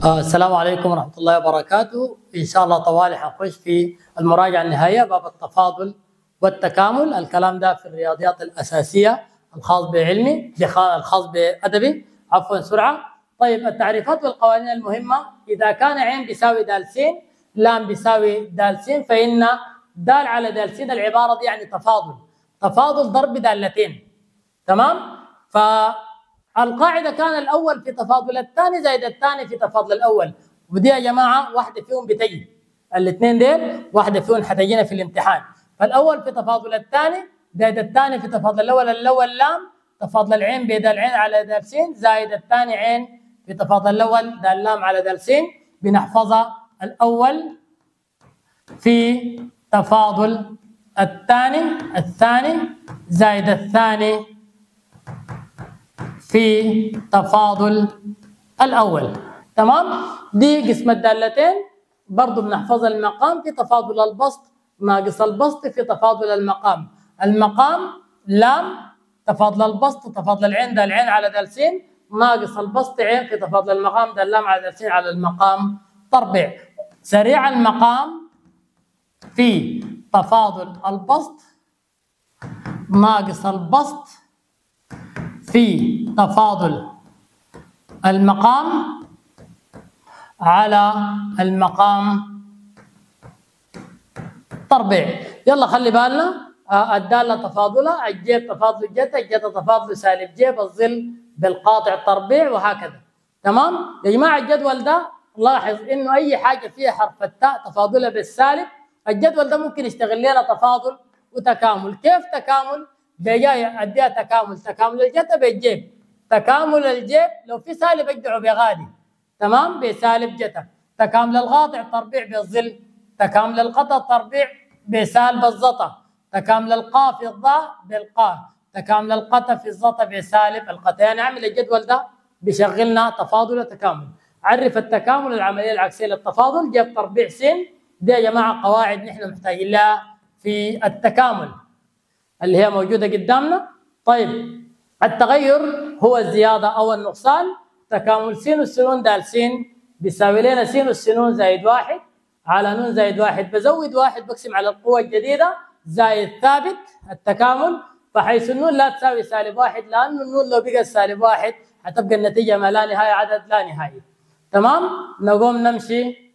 السلام عليكم ورحمة الله وبركاته. إن شاء الله طوالي حنخش في المراجعة النهائية باب التفاضل والتكامل. الكلام ده في الرياضيات الأساسية الخاص بعلمي الخاص بأدبي سرعة. طيب، التعريفات والقوانين المهمة: إذا كان عين بيساوي د س لام بيساوي د س فإن د على د س العبارة دي يعني تفاضل ضرب دالتين. تمام؟ فالقاعدة كان الأول في تفاضل الثاني زائد الثاني في تفاضل الأول، ودي يا جماعة واحدة فيهم بتجي، الاثنين ديل واحدة فيهم حتجينا في الامتحان. فالأول في تفاضل الثاني زائد الثاني في تفاضل الأول لام تفاضل العين بد العين على د س زائد الثاني عين في تفاضل الأول د لام على د س. بنحفظها الأول في تفاضل الثاني زائد الثاني في تفاضل الأول. تمام؟ دي قسم الدالتين. برضو بنحفظ المقام في تفاضل البسط ناقص البسط في تفاضل المقام. المقام لام تفاضل البسط تفاضل العين د العين على د س ناقص البسط عين في تفاضل المقام د اللام على د س على المقام تربيع. سريع المقام في تفاضل البسط ناقص البسط في تفاضل المقام على المقام تربيع. يلا خلي بالنا، الدالة تفاضلها الجيب تفاضل الجتا الجتا تفاضل سالب جيب الظل بالقاطع تربيع وهكذا. تمام؟ يا جماعة الجدول ده لاحظ انه اي حاجة فيها حرف التاء تفاضلها بالسالب. الجدول ده ممكن يشتغل لنا تفاضل وتكامل. كيف تكامل؟ بجاي اديها تكامل الجتا بالجيب، تكامل الجيب لو في سالب اجدعه بغادي. تمام؟ بسالب جتا. تكامل القاطع تربيع بالظل، تكامل القطع تربيع بسالب الزطا، تكامل القاف في الضاء بالقاف، تكامل القطع في الزطا بسالب القطع. يعني اعمل الجدول ده بيشغلنا تفاضل وتكامل. عرف التكامل العمليه العكسيه للتفاضل جيب تربيع س. دي يا جماعه قواعد نحن محتاجين لها في التكامل اللي هي موجوده قدامنا. طيب، التغير هو الزياده او النقصان. تكامل س والسنون د س بيساوي لنا س والسنون زائد 1 على ن زائد 1. بزود 1 بقسم على القوه الجديده زائد ثابت التكامل، فحيث النون لا تساوي سالب 1 لانه النون لو بقت سالب 1 حتبقى النتيجه ما لا نهايه عدد لا نهائي. تمام؟ نقوم نمشي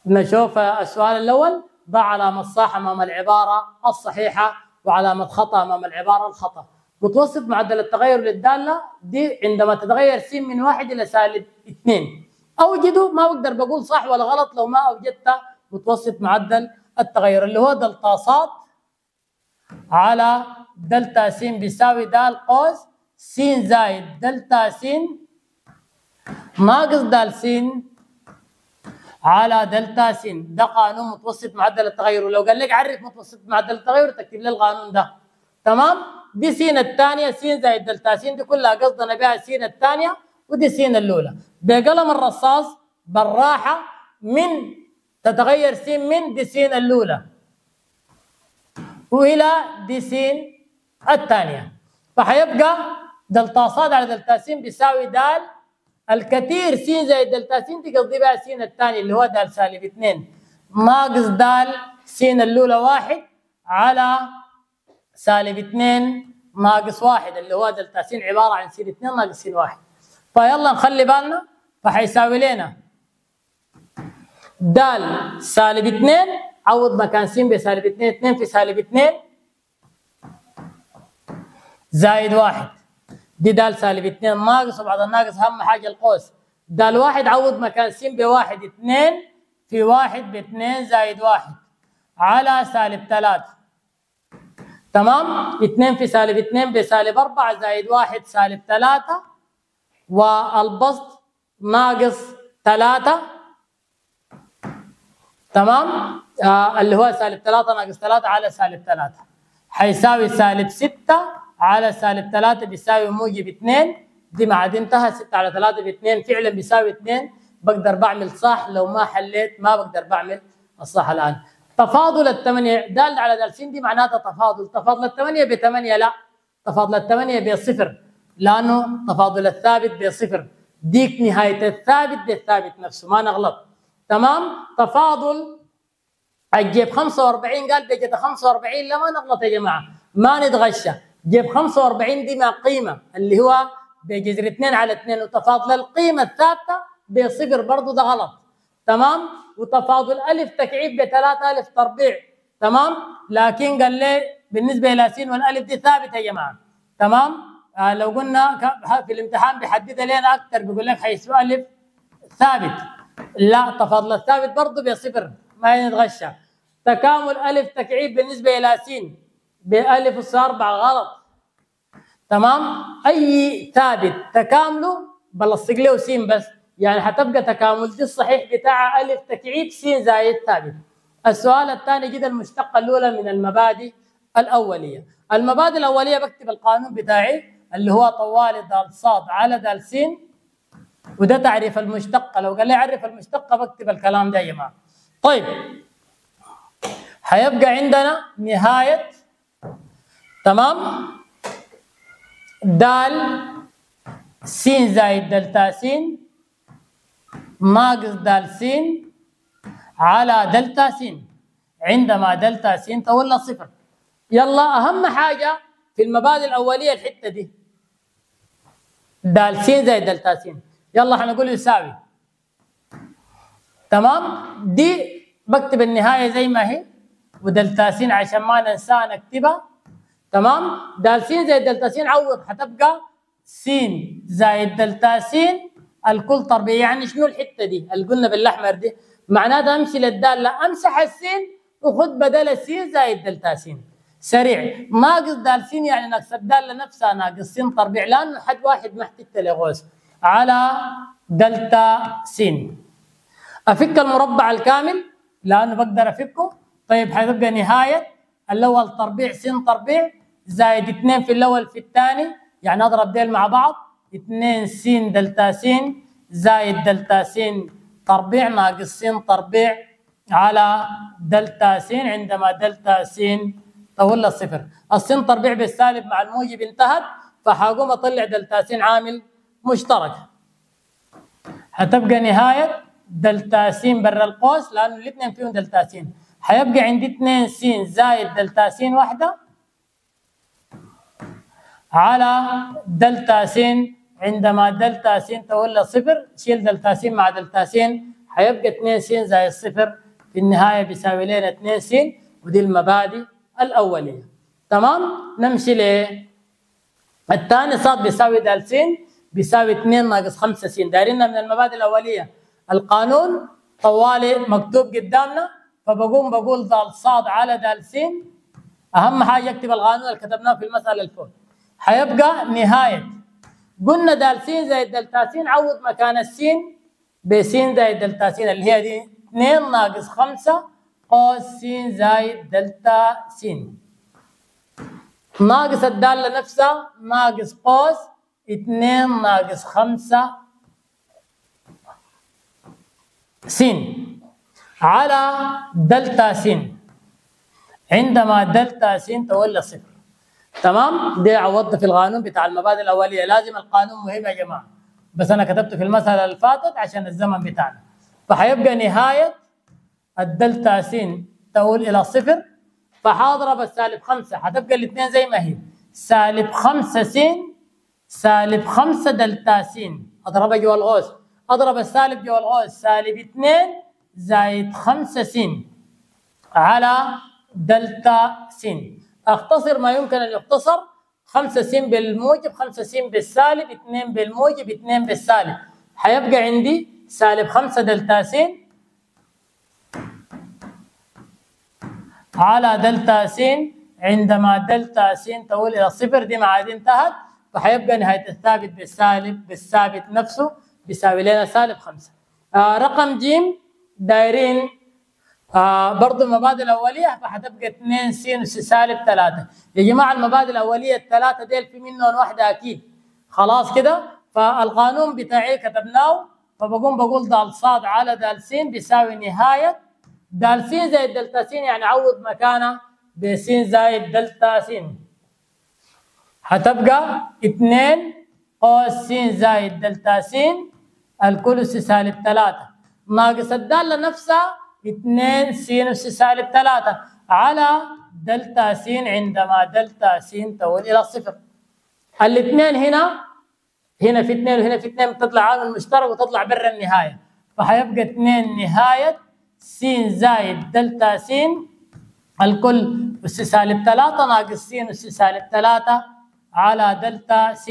نشوف السؤال الاول. ضع علامة صح أمام العبارة الصحيحة وعلامة خطأ أمام العبارة الخطأ. متوسط معدل التغير للدالة دي عندما تتغير س من 1 إلى سالب 2. أوجده، ما بقدر بقول صح ولا غلط لو ما أوجدت متوسط معدل التغير اللي هو دلتا ص على دلتا س بيساوي د قوس س زائد دلتا س ناقص د س على دلتا س. ده قانون متوسط معدل التغير، ولو قال لك عرف متوسط معدل التغير تكتب لي القانون ده. تمام؟ دي س الثانية س زائد دلتا س دي كلها قصدنا بها س الثانية ودي س الأولى. بقلم الرصاص بالراحة من تتغير س من دي س الأولى وإلى دي س الثانية، فحيبقى دلتا ص على دلتا س بيساوي د الكثير س زائد دلتا س دي قصدي بها س الثاني اللي هو د سالب 2 ناقص د س الأولى 1 على سالب 2 ناقص 1 اللي هو دلتا س عبارة عن س 2 ناقص س 1. فيلا نخلي بالنا، فحيساوي لنا د سالب 2 عوض مكان س بسالب 2 2 في سالب 2 زائد 1. دي د سالب 2 ناقص وبعد الناقص اهم حاجه القوس. د 1 عوض مكان س ب1 2 في 1 ب2 زائد 1 على سالب 3. تمام؟ 2 في سالب 2 بسالب 4 زائد 1 سالب 3 والبسط ناقص 3. تمام؟ اللي هو سالب 3 ناقص 3 على سالب 3 حيساوي سالب 6 على سالب 3 بيساوي موجب 2. دي مع دي انتهى 6 على 3 ب2 فعلا بيساوي 2. بقدر بعمل صح، لو ما حليت ما بقدر بعمل الصح الآن. تفاضل الثمانية دال على د س دي معناتها تفاضل الثمانية ب8 لا، تفاضل الثمانية بصفر لأنه تفاضل الثابت بصفر. ديك نهاية الثابت ده الثابت نفسه، ما نغلط. تمام؟ تفاضل الجيب 45 قال بجد 45، لا ما نغلط يا جماعة، ما نتغشى. جيب 45 دي ما قيمة اللي هو بجذر 2 على 2، وتفاضل القيمة الثابتة بصفر برضه ده غلط. تمام؟ وتفاضل ألف تكعيب ب3 ألف تربيع. تمام؟ لكن قال لي بالنسبة إلى س والألف دي ثابت يا جماعة. تمام؟ لو قلنا في الامتحان بيحددها لنا أكثر، بيقول لك حيث ألف ثابت، لا تفاضل الثابت برضه بصفر ما نتغشى. تكامل ألف تكعيب بالنسبة إلى س بألف أس 4 غلط. تمام؟ أي ثابت تكامله بلصق له س بس، يعني حتبقى تكامل دي الصحيح بتاع ألف تكعيب س زائد ثابت. السؤال الثاني جدا المشتقة الأولى من المبادئ الأولية. المبادئ الأولية بكتب القانون بتاعي اللي هو طوال د ص على د س، وده تعريف المشتقة. لو قال لي عرف المشتقة بكتب الكلام ده يا جماعة. طيب هيبقى عندنا نهاية تمام د س زائد دلتا س ناقص د س على دلتا س عندما دلتا س تولى صفر. يلا أهم حاجة في المبادئ الأولية الحتة دي د س زائد دلتا س، يلا حنقول يساوي. تمام؟ دي بكتب النهاية زي ما هي، ودلتا س عشان ما ننساها نكتبها. تمام؟ د س زائد دلتا س عوض حتبقى س زائد دلتا س الكل تربيع. يعني شنو الحتة دي اللي قلنا بالأحمر دي؟ معناتها امشي للدالة امسح السين وخد بدل السين زائد دلتا س. سريع. ناقص د س يعني ناقص الدالة نفسها ناقص س تربيع، لأنه حد واحد ما احتجت لغوص على دلتا س. أفك المربع الكامل لأنه بقدر أفكه. طيب حتبقى نهاية الأول تربيع س تربيع زائد 2 في الأول في الثاني، يعني أضرب ديل مع بعض 2 س دلتا س زائد دلتا س تربيع ناقص س تربيع على دلتا س عندما دلتا س تولى صفر. السين تربيع بالسالب مع الموجب انتهت، فحاقوم أطلع دلتا س عامل مشترك. هتبقى نهاية دلتا س برا القوس لأنه الاثنين فيهم دلتا س، حيبقى عندي 2 س زائد دلتا س واحدة على دلتا س عندما دلتا س تولى صفر. شيل دلتا س مع دلتا س حيبقى 2 س زائد صفر في النهاية بيساوي لنا 2 س، ودي المبادئ الأولية. تمام؟ نمشي الثاني صاد بيساوي د س بيساوي 2 ناقص 5 س. دايرينها من المبادئ الأولية. القانون طوالي مكتوب قدامنا، فبقوم بقول د صاد على د س. أهم حاجة اكتب القانون اللي كتبناه في المسألة الفوق. حيبقى نهاية قلنا د س زائد دلتا س عوض مكان السين بس زائد دلتا س اللي هي دي 2 ناقص 5 قوس س زائد دلتا س، ناقص الدالة نفسها ناقص قوس 2 ناقص 5 س على دلتا س عندما دلتا س تولى صفر. تمام؟ دي عوضت في القانون بتاع المبادئ الأولية. لازم القانون مهم يا جماعة، بس أنا كتبته في المسألة اللي فاتت عشان الزمن بتاعنا. فحيبقى نهاية الدلتا س تؤول إلى صفر، فحاضرب السالب 5 حتبقى الاثنين زي ما هي، سالب 5 س سالب 5 دلتا س، أضربها جوا القوس، أضرب السالب جوا القوس سالب 2 زائد 5 س على دلتا س. أختصر ما يمكن أن يختصر، 5 س بالموجب 5 س بالسالب 2 بالموجب 2 بالسالب، حيبقى عندي سالب 5 دلتا س على دلتا س عندما دلتا س تؤول إلى صفر. دي مع دي انتهت، فحيبقى نهاية الثابت بالثابت نفسه بيساوي لنا سالب 5. رقم ج دايرين برضه المبادئ الأولية، فحتبقى 2 س أس سالب 3. يا جماعة المبادئ الأولية الثلاثة ديل في منهم واحدة أكيد. خلاص كده؟ فالقانون بتاعي كتبناه، فبقوم بقول د ص على د س بيساوي نهاية د س زائد دلتا س، يعني عوض مكانها ب س زائد دلتا س. هتبقى 2 قوس س زائد دلتا س الكل أس سالب 3 ناقص الدالة نفسها 2 س أس سالب 3 على دلتا س عندما دلتا س تؤول إلى صفر. الاثنين هنا في 2 وهنا في 2 بتطلع عامل مشترك وتطلع برا النهاية، فحيبقى 2 نهاية س زائد دلتا س الكل أس سالب 3 ناقص س أس سالب 3 على دلتا س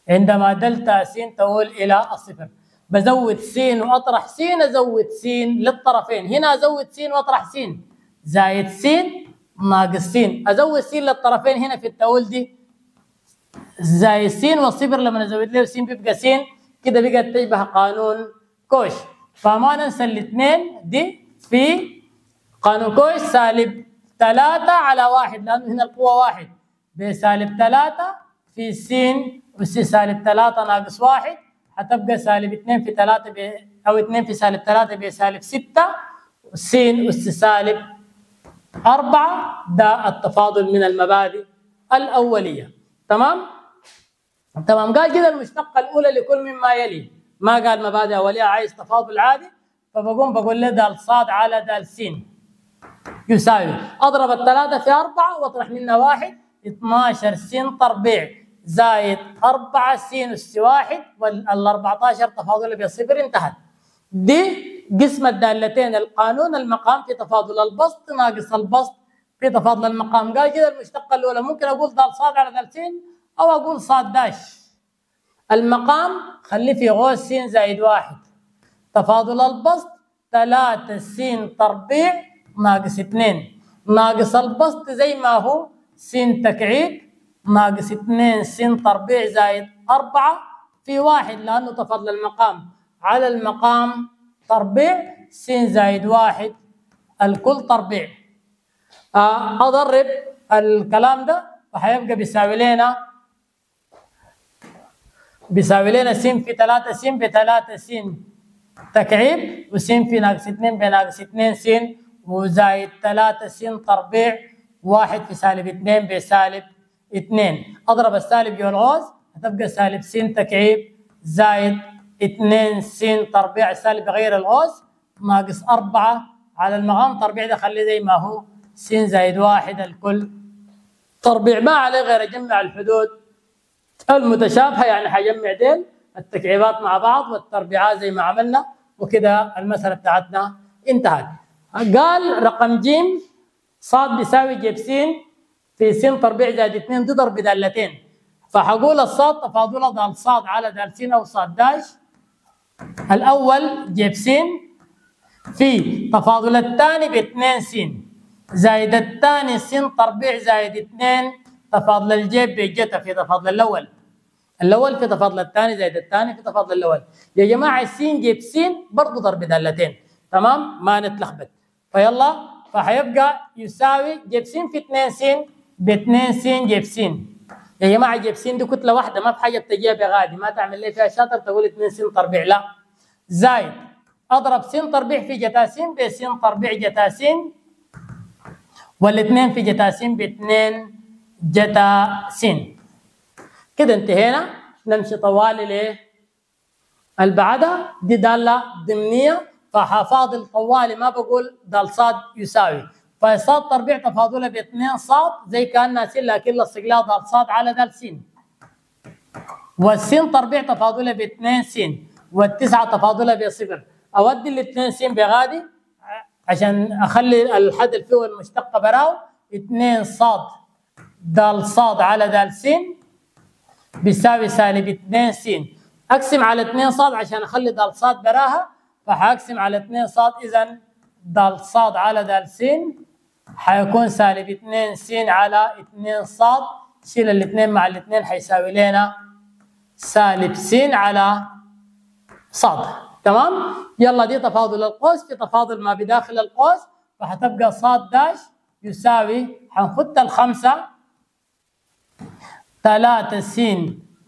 عندما دلتا س تؤول إلى الصفر. بزود س وأطرح س أزود س للطرفين، هنا أزود س وأطرح س زائد س ناقص س، أزود س للطرفين هنا في التأويل دي زائد س والصفر لما نزود له س بيبقى س، كده بقت تشبه قانون كوش. فما ننسى الاثنين دي في قانون كوش سالب 3 على 1 لأنه هنا القوة 1 بسالب 3 في س أس سالب 3 ناقص 1 هتبقى سالب 2 في 3 أو 2 في سالب 3 بسالب 6 س أس سالب 4. ده التفاضل من المبادئ الأولية. تمام؟ قال كده المشتقة الأولى لكل مما يلي، ما قال مبادئ أولية، عايز تفاضل عادي، فبقول له د ص على د س يساوي أضرب الثلاثة في 4 واطرح منها 1 12 س تربيع زائد 4 س أس 1 وال 14 تفاضل بصفر انتهت. دي قسم الدالتين القانون المقام في تفاضل البسط ناقص البسط في تفاضل المقام. قال كده المشتقة الأولى ممكن أقول د ص على د س أو أقول ص داش. المقام خليه في غوث س زائد 1 تفاضل البسط 3 س تربيع ناقص 2 ناقص البسط زي ما هو س تكعيب ناقص 2 س تربيع زائد 4 في 1 لأنه تفاضل المقام على المقام تربيع س زائد 1 الكل تربيع. أضرب الكلام ده وحيبقى بيساوي لنا س في 3 س ب3 س تكعيب وس في ناقص 2 بناقص 2 س وزائد 3 س تربيع 1 في سالب 2 بسالب 2. أضرب السالب جوا الغوز هتبقى سالب س تكعيب زائد 2 س تربيع السالب بغير الغوز ناقص 4 على المقام تربيع ده خليه زي ما هو س زائد 1 الكل تربيع. ما عليه غير أجمع الحدود المتشابهة، يعني حجمع ديل التكعيبات مع بعض والتربيعات زي ما عملنا وكده المسألة بتاعتنا انتهت. قال رقم ج ص بيساوي ج س في س تربيع زائد 2 دي ضرب دالتين، فحقول الصاد تفاضل د ص على د س أو ص داش. الأول ج س في تفاضل الثاني ب 2 س زائد الثاني س تربيع زائد 2 تفاضل الجيب بجتا في تفاضل الأول في تفاضل الثاني زائد الثاني في تفاضل الأول. يا جماعة س جيب س برضه ضرب دالتين، تمام؟ ما نتلخبط. فيلا فحيبقى يساوي جيب س في 2 س ب 2 س جيب س. يا جماعة جيب س دي كتلة واحدة ما في حاجة بتجيها بغادي، ما تعمل لي فيها شاطر تقول 2 س تربيع، لا. زائد أضرب س تربيع في جتا س ب س تربيع جتا س والاثنين في جتا س ب 2 جتا س. كده انتهينا. نمشي طوالي ليه البعدة دي دالة ضمنية، فحفاضل طوالي ما بقول دال صاد يساوي، فصاد تربيع تفاضلها ب 2 صاد زي كأنها س لكن لصق لها دال صاد على دال س، والسين تربيع تفاضلها ب 2 س والتسعة تفاضلها بصفر. أودي الاثنين س بغادي عشان أخلي الحد اللي فيه المشتقة براو 2 صاد دال صاد على دال س بيساوي سالب 2 س. أقسم على 2 صاد عشان أخلي دال صاد براها، فحأقسم على 2 صاد، إذا دال صاد على دال س حيكون سالب 2 س على 2 صاد، شيل الاثنين مع الاثنين حيساوي لنا سالب س على صاد. تمام؟ يلا دي تفاضل القوس في تفاضل ما بداخل القوس، فحتبقى صاد داش يساوي حنخد الخمسة 3 س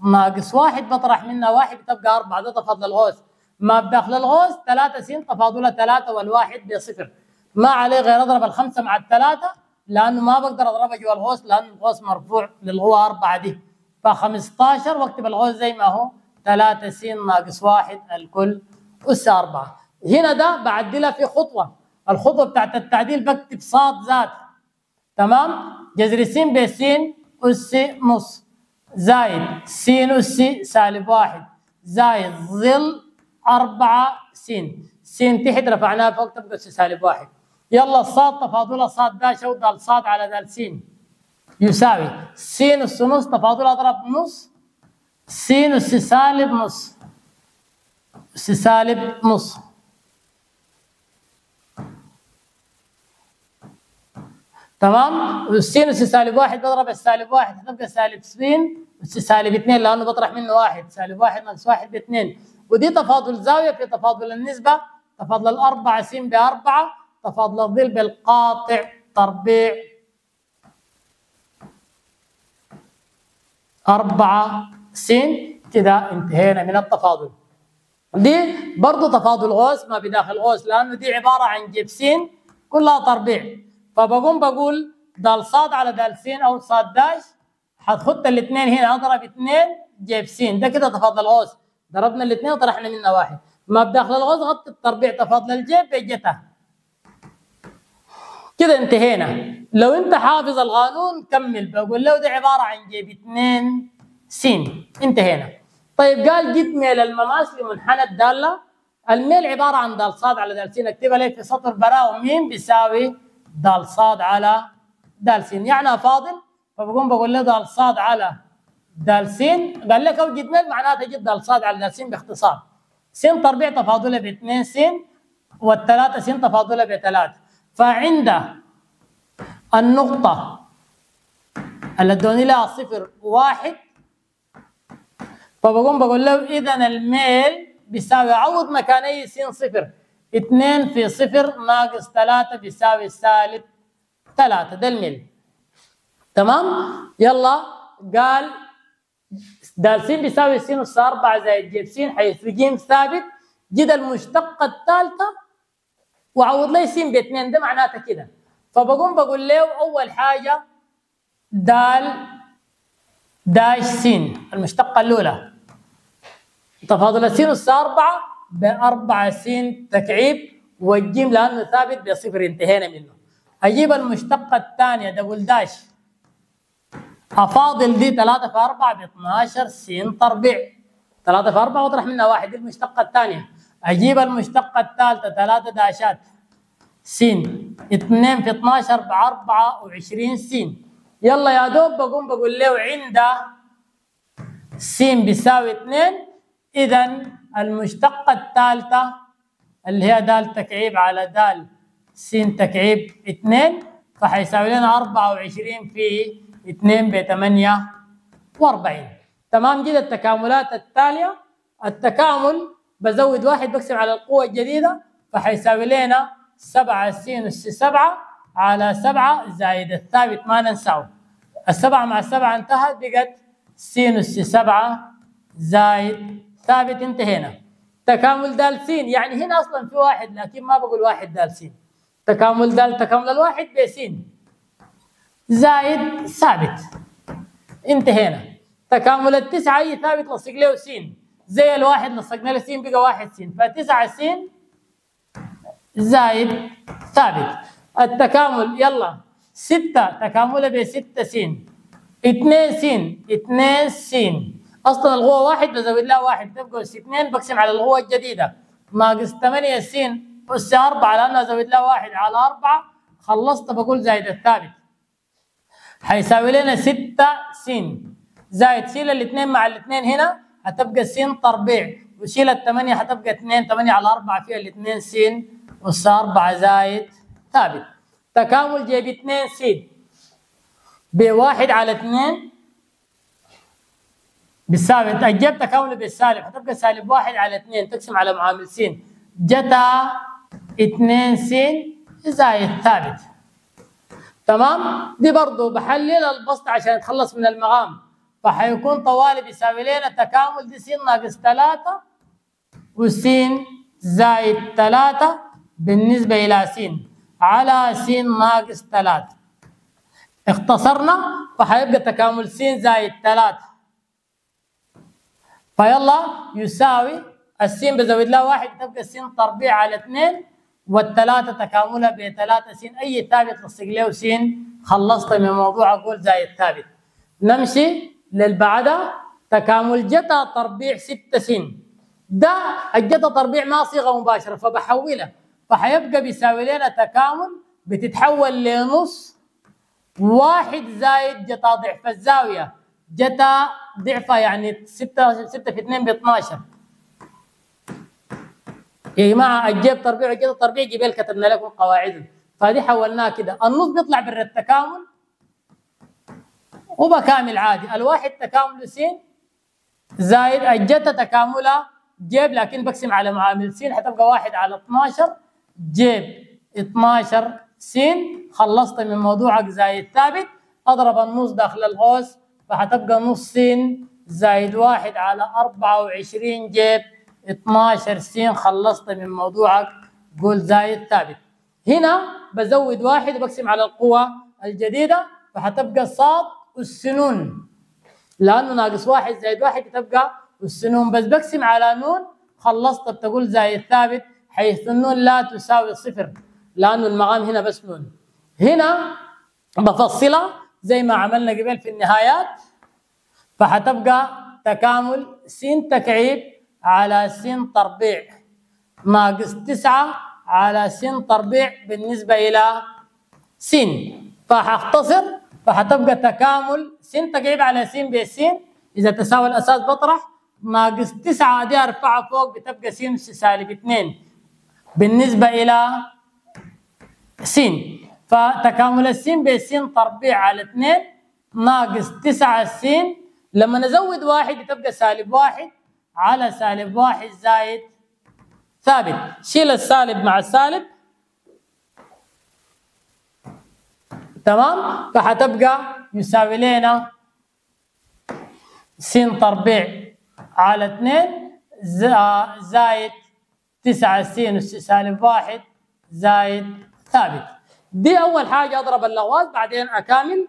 ناقص 1 بطرح منها 1 بتبقى 4. ده تفاضل الغوث. ما بداخل الغوث 3 س تفاضلها 3 والواحد بصفر. ما عليه غير اضرب الخمسة مع الثلاثة، لأنه ما بقدر اضربها جوا الغوث لأن الغوث مرفوع للغوة 4 دي. ف15 واكتب الغوص زي ما هو 3 س ناقص 1 الكل أس 4. هنا ده بعدلها في خطوة، الخطوة بتاعت التعديل بكتب صاد ذات، تمام؟ جذر س بس أس نص زائد س أس سالب 1 زائد ظل 4 س، س تحت رفعناها فوق تبقى أس سالب 1. يلا الصاد تفاضلها صاد داش أو دال صاد على دال س يساوي س أس نص تفاضلها اضرب نص س أس سالب نص أس سالب نص، تمام؟ والسين أس سالب 1 بضرب السالب 1 هتبقى سالب س أس سالب 2 لأنه بطرح منه 1، سالب 1 ناقص 1 ب2. ودي تفاضل زاوية في تفاضل النسبة، تفاضل الأربعة س ب4 تفاضل الظل بالقاطع تربيع 4 س. كده انتهينا من التفاضل. دي برضه تفاضل غوص ما بداخل غوص لأنه دي عبارة عن جيب س كلها تربيع، فبقوم بقول دال صاد على دال س أو صاد داش هتخط الاثنين هنا اضرب 2 جيب س، ده كده تفاضل غوص، ضربنا الاثنين وطرحنا منها 1. ما بداخل الغوص غطي التربيع تفاضل الجيب بجتها. كده انتهينا. لو انت حافظ القانون كمل، بقول له ده عبارة عن جيب 2 س، انتهينا. طيب قال جيت ميل المماس لمنحنى الدالة، الميل عبارة عن دال صاد على دال س، اكتبها لي في سطر براء وميم بيساوي دال صاد على دال س، يعني فاضل، فبقوم بقول له دال صاد على دال س، قال لك اوجد ميل معناتها جيب دال صاد على دال س باختصار، س تربيع تفاضلها ب2 س والثلاثة س تفاضلها ب3. فعند النقطة اللي ادوني لها 0 1 فبقوم بقول له إذا الميل بيساوي عوض مكان أي س 0 2 في 0 ناقص 3 بيساوي سالب 3، ده الميل، تمام؟ يلا قال دال س بيساوي س أس 4 زائد جيب س حيث ج ثابت، جد المشتقة الثالثة وعوض لي س ب2، ده معناته كده. فبقوم بقول له أول حاجة دال داش س المشتقة الأولى تفاضل س أس 4 ب4 س تكعيب والجيم لأنه ثابت بصفر انتهينا منه. أجيب المشتقة الثانية دبل داش أفاضل دي 3 في 4 ب 12 س تربيع، 3 في 4 واطرح منها 1 دي المشتقة الثانية. أجيب المشتقة الثالثة 3 داشات س 2 في 12 ب 24 س. يلا يا دوب بقوم بقول له عند س بيساوي 2 إذا المشتقة الثالثة اللي هي د تكعيب على د س تكعيب 2 فحيساوي لنا 24 في 2 ب 48. تمام كده التكاملات التالية. التكامل بزود 1 بقسم على القوة الجديدة فحيساوي لنا 7 س أس 7 على 7 زائد الثابت ما ننساه. ال7 مع ال7 انتهت بقت س أس 7 زائد ثابت، انتهينا. تكامل د س يعني هنا اصلا في 1 لكن ما بقول 1 د س. تكامل د تكامل الواحد ب س زائد ثابت، انتهينا. تكامل التسعة اي ثابت لصق له س زي الواحد لصقنا له س بقى 1 س، ف9 س زائد ثابت. التكامل يلا 6 تكامله ب 6 س 2 س 2 س اصلا القوه 1 بزود لها 1 تبقى اس 2 بقسم على القوه الجديده ناقص 8 س اس 4 لانه ازود لها 1 على 4 خلصت بقول زائد الثابت حيساوي لنا 6 س زائد شيل الاثنين مع الاثنين هنا هتبقى س تربيع وشيل الثمانية هتبقى 2 8 على 4 فيها الاثنين س اس 4 زائد ثابت. تكامل جيب 2 س ب1 على 2 بالثابت الجيب تكامله بالسالب هتبقى سالب 1 على 2 تقسم على معامل س جتا 2 س زائد ثابت. تمام. دي برضه بحلل البسط عشان اتخلص من المقام فحيكون طوالي بيساوي لنا تكامل دي س ناقص 3 وس زائد 3 بالنسبة إلى س على س ناقص 3. اختصرنا فحيبقى تكامل س زائد 3 فيلا يساوي السين بزود لها 1 تبقى س تربيع على 2 والثلاثة تكاملها ب3 س. أي ثابت لصق له س خلصت من موضوع أقول زائد ثابت. نمشي للبعدها تكامل جتا تربيع 6 س. ده الجتا تربيع ما صيغة مباشرة فبحولها، فحيبقى بيساوي لنا تكامل بتتحول لنص 1 زائد جتا ضعف الزاوية. جتا ضعفها يعني 6 في 2 ب 12. يا جماعة الجيب تربيع والجتا تربيع جبال كتبنا لكم قواعده، فدي حولناها كده. النص بيطلع برا التكامل وبكامل عادي. الواحد تكامل س زائد الجتا تكاملها جيب، لكن بقسم على معامل س حتبقى 1 على 12 جيب 12 س. خلصت من موضوعك زائد ثابت. اضرب النص داخل القوس فحتبقى نص س زائد 1 على 24 جيب 12 س. خلصت من موضوعك قول زائد ثابت. هنا بزود 1 وبقسم على القوة الجديدة فحتبقى صاد السنون، لأنه ناقص 1 زائد 1 بتبقى السنون، بس بقسم على نون خلصت بتقول زائد ثابت، حيث النون لا تساوي 0 لأنه المقام هنا بس نون. هنا بفصلها زي ما عملنا قبل في النهايات، فحتبقى تكامل س تكعيب على س تربيع ناقص 9 على س تربيع بالنسبة إلى س. فحختصر فحتبقى تكامل س تكعيب على س بس إذا تساوي الأساس بطرح ناقص 9 دي أرفعها فوق بتبقى س سالب 2 بالنسبة إلى س. فتكامل السين بس تربيع على 2 ناقص 9 س. لما نزود 1 بتبقى سالب 1 على سالب 1 زائد ثابت. شيل السالب مع السالب تمام، فحتبقى يساوي لنا س تربيع على 2 زائد 9 س سالب 1 زائد ثابت. دي أول حاجة أضرب اللغواص بعدين أكامل،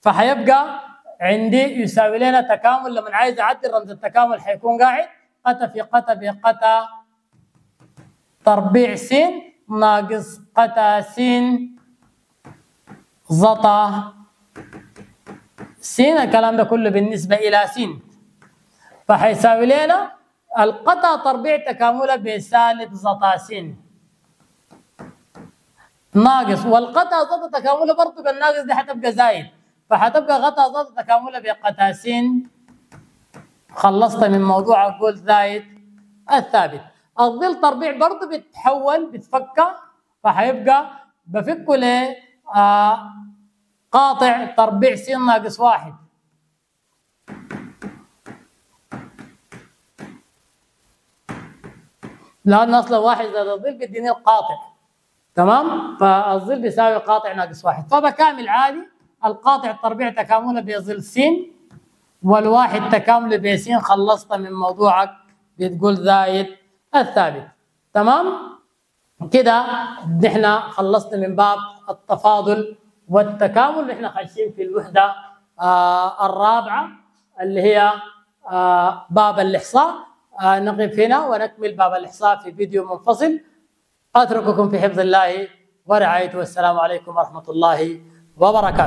فحيبقى عندي يساوي لنا تكامل. لما عايز أعدل رمز التكامل حيكون قاعد قتا في قتا بقتا تربيع س ناقص قتا س زتا س. الكلام ده كله بالنسبة إلى س، فحيساوي لنا القتا تربيع تكامله بسالب زتا س ناقص، والقتا زتا تكامله برضه بالناقص دي حتبقى زايد، فحتبقى غتا زتا تكامله بقتا س. خلصت من موضوع أقول زايد الثابت. الظل تربيع برضه بتتحول بتفكى، فحيبقى بفكه ل قاطع تربيع س ناقص 1 لأن أصلا 1 زائد الظل بيديني القاطع تمام، فالظل بيساوي قاطع ناقص 1. فبكامل عادي القاطع التربيع تكامله بظل س والواحد تكامله بس. خلصت من موضوعك بتقول زايد الثابت تمام. كده نحن خلصنا من باب التفاضل والتكامل. نحن خاشين في الوحدة الرابعة اللي هي باب الإحصاء. نقف هنا ونكمل باب الإحصاء في فيديو منفصل. أترككم في حفظ الله ورعايته، والسلام عليكم ورحمة الله وبركاته.